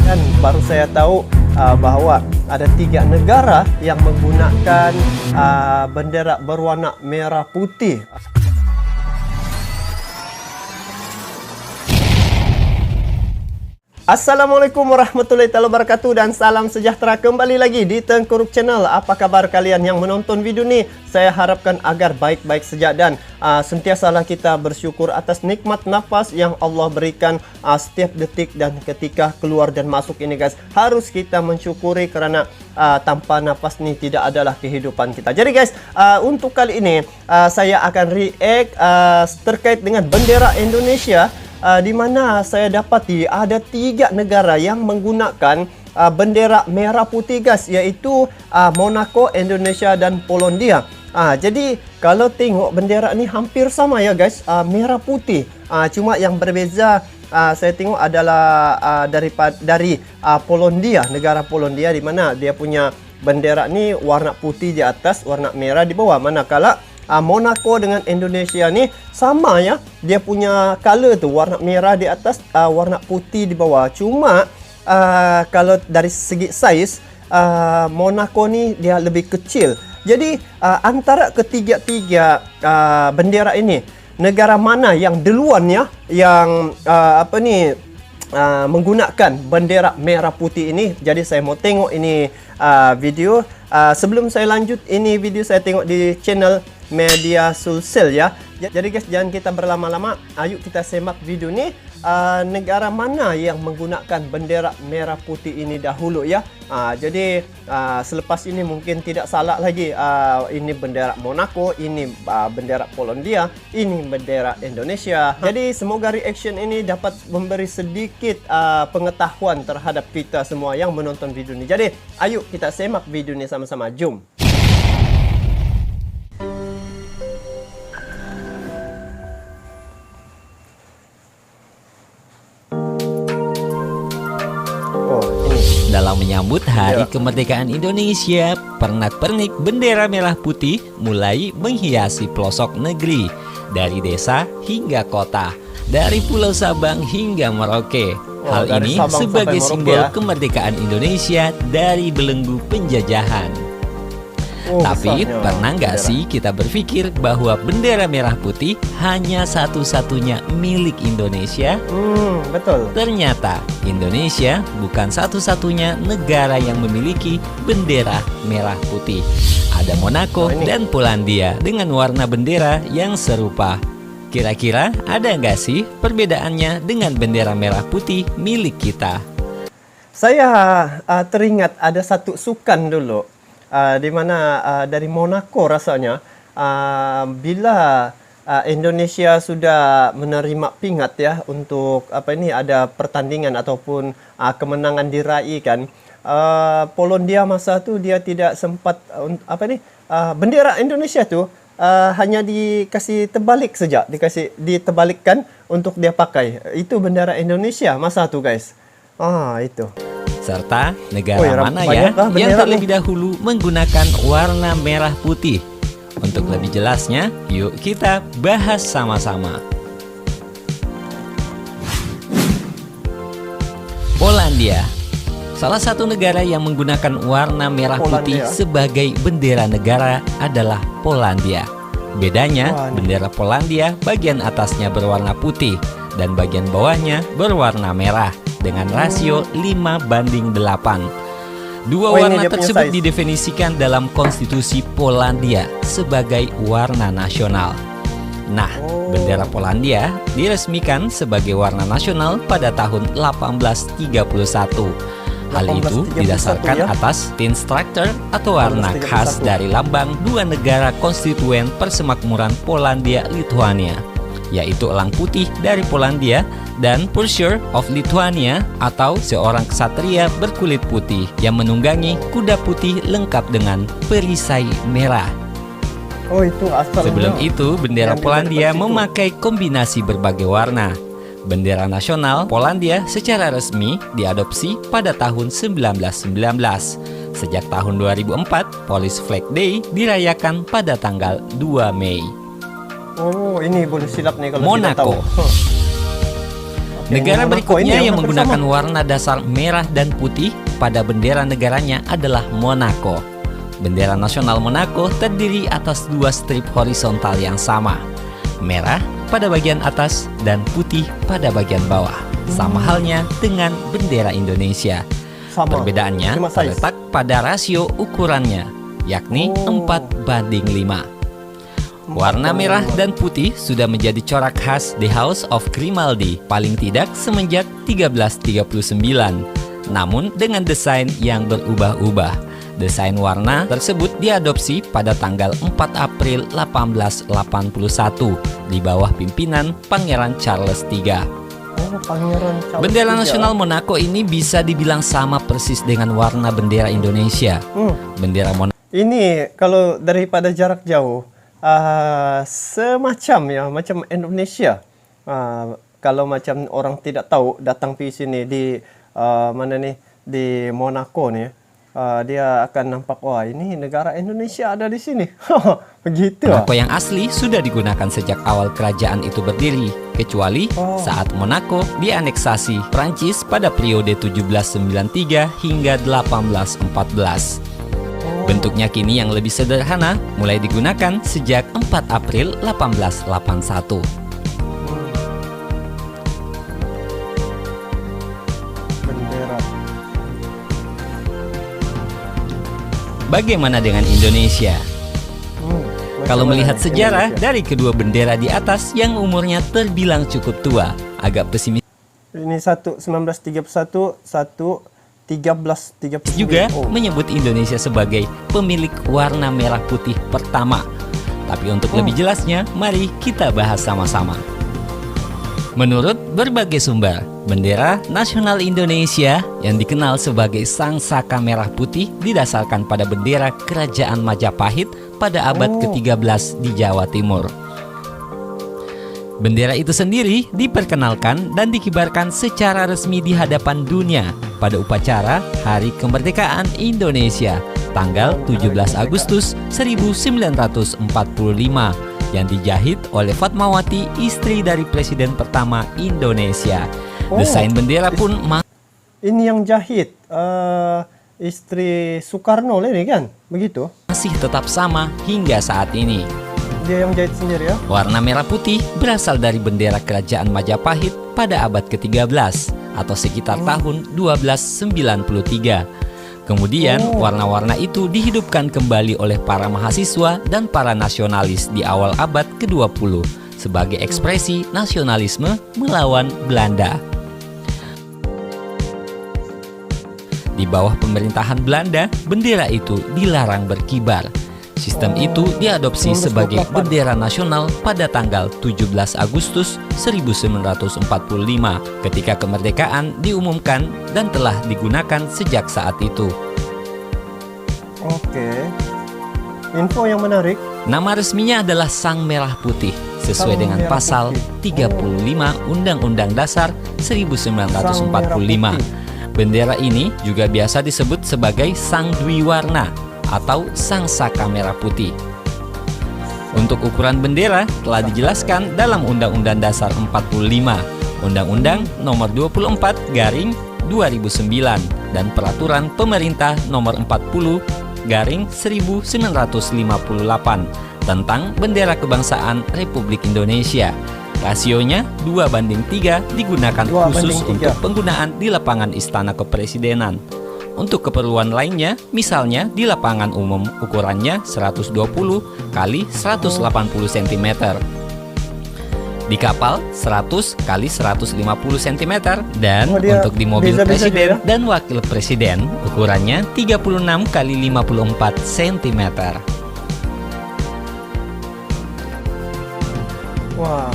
Dan baru saya tahu bahwa ada 3 negara yang menggunakan bendera berwarna merah putih. Assalamualaikum warahmatullahi wabarakatuh dan salam sejahtera kembali lagi di Tengku Ruk Channel. Apa kabar kalian yang menonton video ni? Saya harapkan agar baik-baik saja dan sentiasalah kita bersyukur atas nikmat nafas yang Allah berikan setiap detik dan ketika keluar dan masuk ini guys. Harus kita mensyukuri kerana tanpa nafas ni tidak adalah kehidupan kita. Jadi guys, untuk kali ini saya akan react terkait dengan bendera Indonesia. Di mana saya dapati ada 3 negara yang menggunakan bendera merah putih guys, iaitu Monaco, Indonesia dan Polandia. Jadi kalau tengok bendera ni hampir sama ya guys, merah putih. Cuma yang berbeza saya tengok adalah dari Polandia, negara Polandia, di mana dia punya bendera ni warna putih di atas, warna merah di bawah. Manakala Monaco dengan Indonesia ni sama ya, dia punya color tu warna merah di atas, warna putih di bawah. Cuma kalau dari segi saiz, Monaco ni dia lebih kecil. Jadi antara ketiga-tiga bendera ini, negara mana yang duluan ya yang menggunakan bendera merah putih ini? Jadi saya mau tengok ini video. Sebelum saya lanjut, ini video saya tengok di channel Media Sulsel ya. Jadi guys, jangan kita berlama-lama. Ayo kita semak video ni. Negara mana yang menggunakan bendera merah putih ini dahulu ya. Jadi selepas ini mungkin tidak salah lagi. Ini bendera Monaco, ini bendera Polandia, ini bendera Indonesia. Jadi semoga reaction ini dapat memberi sedikit pengetahuan terhadap kita semua yang menonton video ini. Jadi ayo kita semak video ini sama-sama. Jom. Dalam menyambut Hari Kemerdekaan Indonesia, pernak-pernik bendera merah putih mulai menghiasi pelosok negeri, dari desa hingga kota, dari Pulau Sabang hingga Merauke. Hal ini sebagai simbol kemerdekaan Indonesia dari belenggu penjajahan. Tapi pernah nggak sih kita berpikir bahwa bendera merah putih hanya satu-satunya milik Indonesia? Betul. Ternyata Indonesia bukan satu-satunya negara yang memiliki bendera merah putih. Ada Monaco dan Polandia dengan warna bendera yang serupa. Kira-kira ada nggak sih perbedaannya dengan bendera merah putih milik kita? Saya teringat ada satu sukan dulu. Di mana dari Monaco rasanya bila Indonesia sudah menerima pingat ya untuk ada pertandingan ataupun kemenangan diraihkan, Polandia masa tu dia tidak sempat bendera Indonesia tu hanya dikasih terbalik saja, ditebalikkan untuk dia pakai. Itu bendera Indonesia masa tu guys. Itu. Serta negara mana ya yang terlebih dahulu menggunakan warna merah putih? Untuk lebih jelasnya, yuk kita bahas sama-sama. Polandia, salah satu negara yang menggunakan warna merah putih sebagai bendera negara adalah Polandia. Bedanya, bendera Polandia bagian atasnya berwarna putih dan bagian bawahnya berwarna merah dengan rasio 5:8. Dua warna tersebut didefinisikan dalam konstitusi Polandia sebagai warna nasional. Nah, bendera Polandia diresmikan sebagai warna nasional pada tahun 1831. Hal itu didasarkan atas Tinstruktur atau warna khas dari lambang dua negara konstituen persemakmuran Polandia-Lituania, yaitu elang putih dari Polandia dan Pursuer of Lithuania atau seorang ksatria berkulit putih yang menunggangi kuda putih lengkap dengan perisai merah. Sebelum itu, bendera Polandia memakai kombinasi berbagai warna. Bendera nasional Polandia secara resmi diadopsi pada tahun 1919. Sejak tahun 2004, Polish Flag Day dirayakan pada tanggal 2 Mei. Ini boleh silap nih kalau Monaco. Negara Monaco ini berikutnya yang hampir menggunakan sama. warna dasar merah dan putih pada bendera negaranya adalah Monaco. Bendera nasional Monaco terdiri atas dua strip horizontal yang sama, merah pada bagian atas dan putih pada bagian bawah. Sama halnya dengan bendera Indonesia. Sama. Perbedaannya Cuma size. terletak pada rasio ukurannya, yakni 4:5. Warna merah dan putih sudah menjadi corak khas The House of Grimaldi paling tidak semenjak 1339. Namun dengan desain yang berubah-ubah. Desain warna tersebut diadopsi pada tanggal 4 April 1881 di bawah pimpinan Pangeran Charles III. Oh, Pangeran Charles Bendera III. nasional Monaco ini bisa dibilang sama persis dengan warna bendera Indonesia. Bendera Monaco Ini kalau daripada jarak jauh, semacam ya, macam Indonesia. Kalau macam orang tidak tahu datang pergi sini di mana nih, di Monaco nih, dia akan nampak, wah ini negara Indonesia ada di sini. Begitu. Monaco yang asli sudah digunakan sejak awal kerajaan itu berdiri, kecuali saat Monaco dianeksasi Prancis pada periode 1793 hingga 1814. Bentuknya kini yang lebih sederhana, mulai digunakan sejak 4 April 1881. Bendera. Bagaimana dengan Indonesia? Kalau melihat Bagaimana sejarah Indonesia? dari kedua bendera di atas yang umurnya terbilang cukup tua, agak pesimis Ini 1931, 1339. juga menyebut Indonesia sebagai pemilik warna merah putih pertama. Tapi untuk lebih jelasnya, mari kita bahas sama-sama. Menurut berbagai sumber, bendera nasional Indonesia yang dikenal sebagai Sang Saka Merah Putih didasarkan pada bendera Kerajaan Majapahit pada abad ke-13 di Jawa Timur. Bendera itu sendiri diperkenalkan dan dikibarkan secara resmi di hadapan dunia pada upacara Hari Kemerdekaan Indonesia tanggal 17 Agustus 1945 yang dijahit oleh Fatmawati, istri dari Presiden pertama Indonesia. Desain bendera pun Ini yang jahit istri Soekarno ini kan, begitu? masih tetap sama hingga saat ini. Dia yang jahit sendiri ya? Warna merah putih berasal dari bendera Kerajaan Majapahit pada abad ke-13 atau sekitar tahun 1293. Kemudian warna-warna itu dihidupkan kembali oleh para mahasiswa dan para nasionalis di awal abad ke-20 sebagai ekspresi nasionalisme melawan Belanda. Di bawah pemerintahan Belanda, bendera itu dilarang berkibar. Sistem itu diadopsi sebagai bendera nasional pada tanggal 17 Agustus 1945 ketika kemerdekaan diumumkan dan telah digunakan sejak saat itu. Oke. Info yang menarik. Nama resminya adalah Sang Merah Putih sesuai Sang dengan Merah pasal Putih. 35 Undang-Undang Dasar 1945. Sang Merah Putih. Bendera ini juga biasa disebut sebagai Sang Dwi Warna atau Sang Saka Merah Putih. Untuk ukuran bendera telah dijelaskan dalam Undang-Undang Dasar 45, Undang-Undang Nomor 24 Garing 2009 dan Peraturan Pemerintah Nomor 40 Garing 1958 tentang Bendera Kebangsaan Republik Indonesia. Rasionya 2:3 digunakan 2:3. khusus untuk penggunaan di lapangan Istana Kepresidenan. Untuk keperluan lainnya, misalnya di lapangan umum ukurannya 120 kali 180 cm. Di kapal 100 kali 150 cm dan untuk di mobil presiden dan wakil presiden ukurannya 36 kali 54 cm. Wah.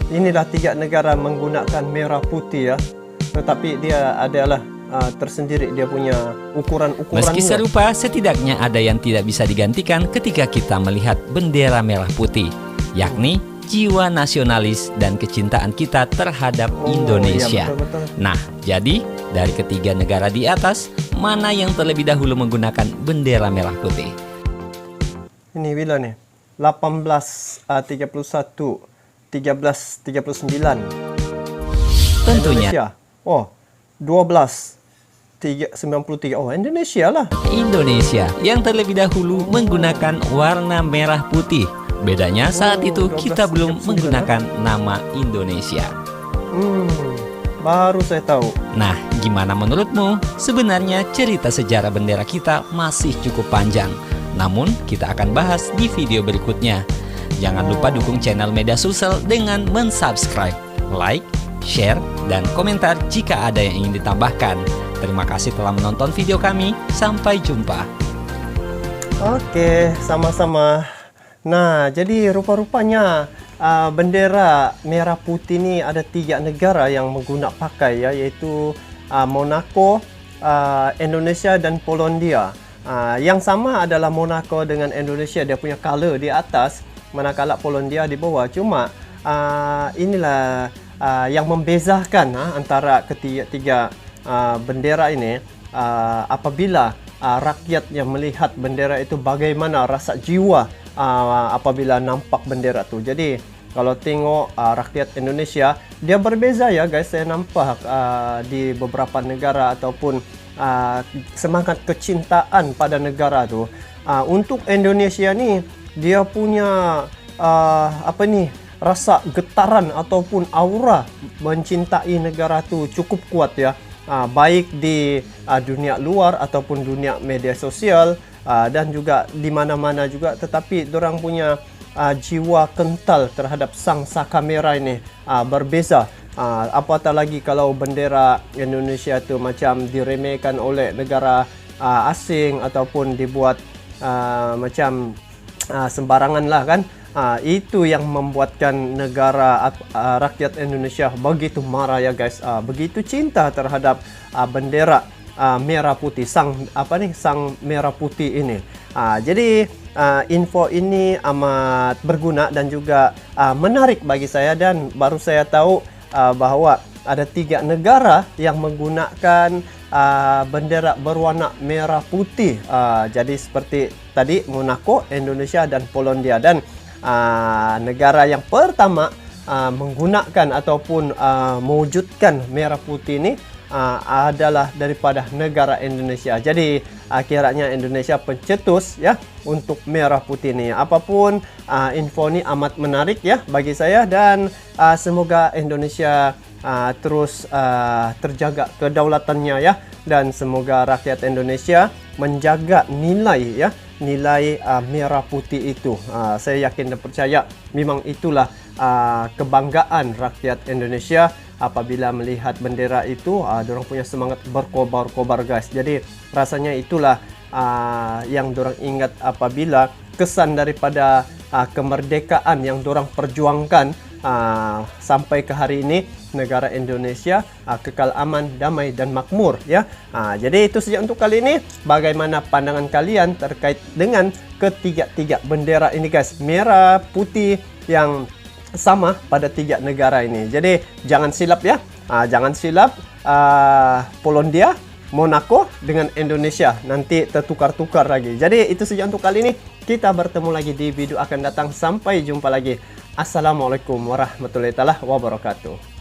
Inilah 3 negara menggunakan merah putih ya. Tetapi dia adalah tersendiri, dia punya ukuran-ukurannya. Meski serupa, setidaknya ada yang tidak bisa digantikan ketika kita melihat bendera merah putih, yakni jiwa nasionalis dan kecintaan kita terhadap Indonesia. Iya, betul. Nah, jadi dari ketiga negara di atas, mana yang terlebih dahulu menggunakan bendera merah putih? Ini bila nih? 1831, 1339. Tentunya Indonesia. Oh, 93. Oh, Indonesia lah. Indonesia yang terlebih dahulu menggunakan warna merah putih. Bedanya saat itu kita belum menggunakan nama Indonesia. Baru saya tahu. Nah, gimana menurutmu? Sebenarnya cerita sejarah bendera kita masih cukup panjang. Namun, kita akan bahas di video berikutnya. Jangan lupa dukung channel Media Sulsel dengan mensubscribe, like, share, dan komentar jika ada yang ingin ditambahkan. Terima kasih telah menonton video kami. Sampai jumpa. Oke, sama-sama. Nah, jadi rupa-rupanya bendera merah putih ini ada 3 negara yang menggunakan pakai ya, yaitu Monaco, Indonesia dan Polandia. Yang sama adalah Monaco dengan Indonesia, dia punya color di atas, manakala Polandia di bawah. Cuma inilah yang membezakan antara ketiga bendera ini. Apabila rakyat yang melihat bendera itu, bagaimana rasa jiwa apabila nampak bendera tu. Jadi kalau tengok rakyat Indonesia, dia berbeza ya guys. Saya nampak di beberapa negara ataupun semangat kecintaan pada negara tu. Untuk Indonesia ni, dia punya rasa getaran ataupun aura mencintai negara tu cukup kuat ya. Baik di dunia luar ataupun dunia media sosial, dan juga di mana-mana juga. Tetapi dorang punya jiwa kental terhadap sang saka merah ini berbeza. Apatah lagi kalau bendera Indonesia tu macam diremehkan oleh negara asing ataupun dibuat macam sembarangan lah kan. Itu yang membuatkan negara rakyat Indonesia begitu marah ya guys. Begitu cinta terhadap bendera merah putih, sang merah putih ini. Jadi info ini amat berguna dan juga menarik bagi saya, dan baru saya tahu bahawa ada 3 negara yang menggunakan bendera berwarna merah putih. Jadi seperti tadi Monaco, Indonesia dan Polandia. Dan negara yang pertama menggunakan ataupun mewujudkan merah putih ini adalah daripada negara Indonesia. Jadi akhirnya Indonesia pencetus ya untuk merah putih ini. Apapun info ini amat menarik ya bagi saya, dan semoga Indonesia terus terjaga kedaulatannya ya, dan semoga rakyat Indonesia menjaga nilai ya, nilai merah putih itu. Saya yakin dan percaya memang itulah kebanggaan rakyat Indonesia. Apabila melihat bendera itu, dorang punya semangat berkobar-kobar guys. Jadi rasanya itulah yang dorang ingat apabila kesan daripada kemerdekaan yang dorang perjuangkan sampai ke hari ini, negara Indonesia kekal aman, damai dan makmur ya. Jadi itu saja untuk kali ini. Bagaimana pandangan kalian terkait dengan ketiga bendera ini guys, merah putih yang sama pada 3 negara ini. Jadi jangan silap ya, jangan silap Polandia, Monaco dengan Indonesia, nanti tertukar-tukar lagi. Jadi itu saja untuk kali ini. Kita bertemu lagi di video akan datang. Sampai jumpa lagi. Assalamualaikum warahmatullahi wabarakatuh.